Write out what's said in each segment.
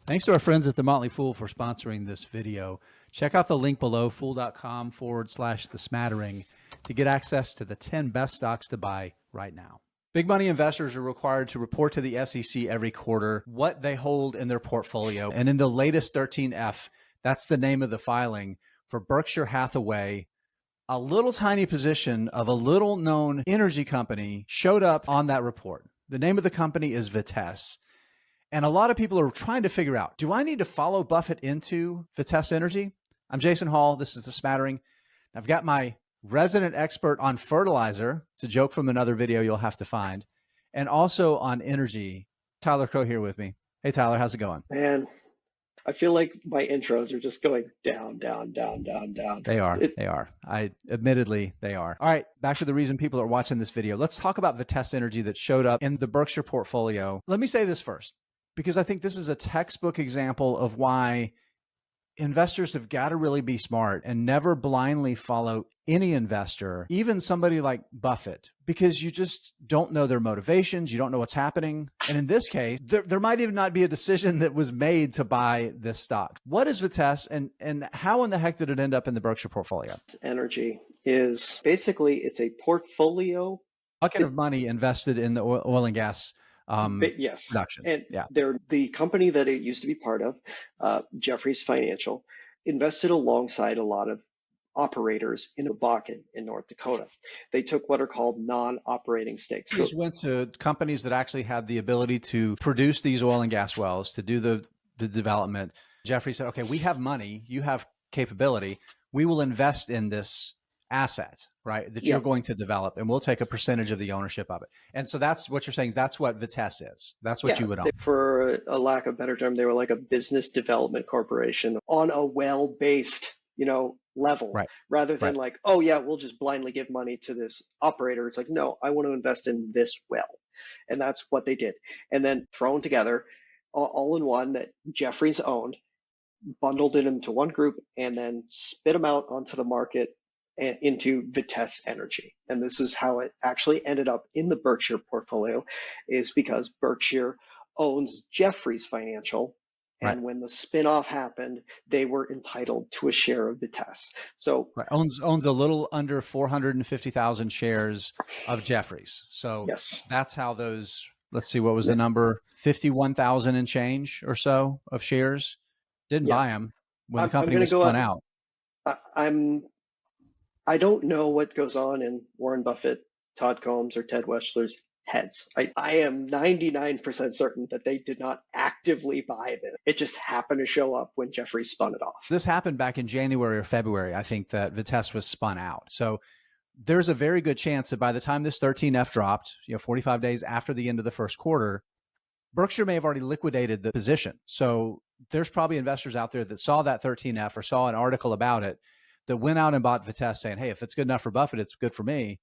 Thanks to our friends at The Motley Fool for sponsoring this video. Check out the link below, fool.com/the smattering, to get access to the 10 best stocks to buy right now. Big money investors are required to report to the SEC every quarter what they hold in their portfolio. And in the latest 13F, that's the name of the filing for Berkshire Hathaway, a little tiny position of a little known energy company showed up on that report. The name of the company is Vitesse. And a lot of people are trying to figure out, do I need to follow Buffett into Vitesse Energy? I'm Jason Hall. This is The Smattering. I've got my resident expert on fertilizer. It's a joke from another video you'll have to find. And also on energy, Tyler Crow here with me. Hey, Tyler, how's it going? Man, I feel like my intros are just going down, down, down, down, down. They are. Admittedly, they are. All right, back to the reason people are watching this video. Let's talk about Vitesse Energy that showed up in the Berkshire portfolio. Let me say this first, because I think this is a textbook example of why investors have got to really be smart and never blindly follow any investor, even somebody like Buffett, because you just don't know their motivations. You don't know what's happening. And in this case, there might even not be a decision that was made to buy this stock. What is Vitesse, and how in the heck did it end up in the Berkshire portfolio? Energy is basically, it's a portfolio. Bucket of money invested in the oil and gas yes. production. And yeah, they're the company that it used to be part of, Jefferies Financial, invested alongside a lot of operators in the Bakken in North Dakota. They took what are called non-operating stakes. These went to companies that actually had the ability to produce these oil and gas wells, to do the development. Jeffrey said, okay, we have money, you have capability, we will invest in this asset, right, that you're going to develop, and we'll take a percentage of the ownership of it. And so that's what you're saying. That's what Vitesse is. That's what you would own. For a lack of a better term, they were like a business development corporation on a well-based, level, rather than like, oh yeah, we'll just blindly give money to this operator. It's like, no, I want to invest in this well. And that's what they did. And then thrown together all in one that Jefferies owned, bundled it into one group, and then spit them out onto the market into Vitesse Energy. And this is how it actually ended up in the Berkshire portfolio, is because Berkshire owns Jefferies Financial. And when the spinoff happened, they were entitled to a share of Vitesse. So owns a little under 450,000 shares of Jefferies. So that's how those, let's see, what was the number? 51,000 and change or so of shares. Didn't buy them when the company was spun out. I don't know what goes on in Warren Buffett, Todd Combs, or Ted Weschler's heads. I am 99% certain that they did not actively buy this. It just happened to show up when Jeffrey spun it off. This happened back in January or February, I think, that Vitesse was spun out. So there's a very good chance that by the time this 13F dropped, 45 days after the end of the first quarter, Berkshire may have already liquidated the position. So there's probably investors out there that saw that 13F or saw an article about it that went out and bought Vitesse saying, hey, if it's good enough for Buffett, it's good for me.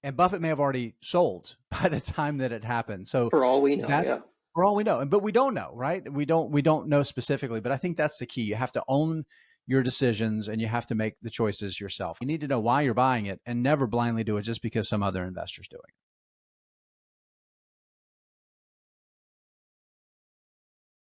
And Buffett may have already sold by the time that it happened. So for all we know, for all we know, but we don't know, right? We don't know specifically, but I think that's the key. You have to own your decisions and you have to make the choices yourself. You need to know why you're buying it and never blindly do it just because some other investor's doing it.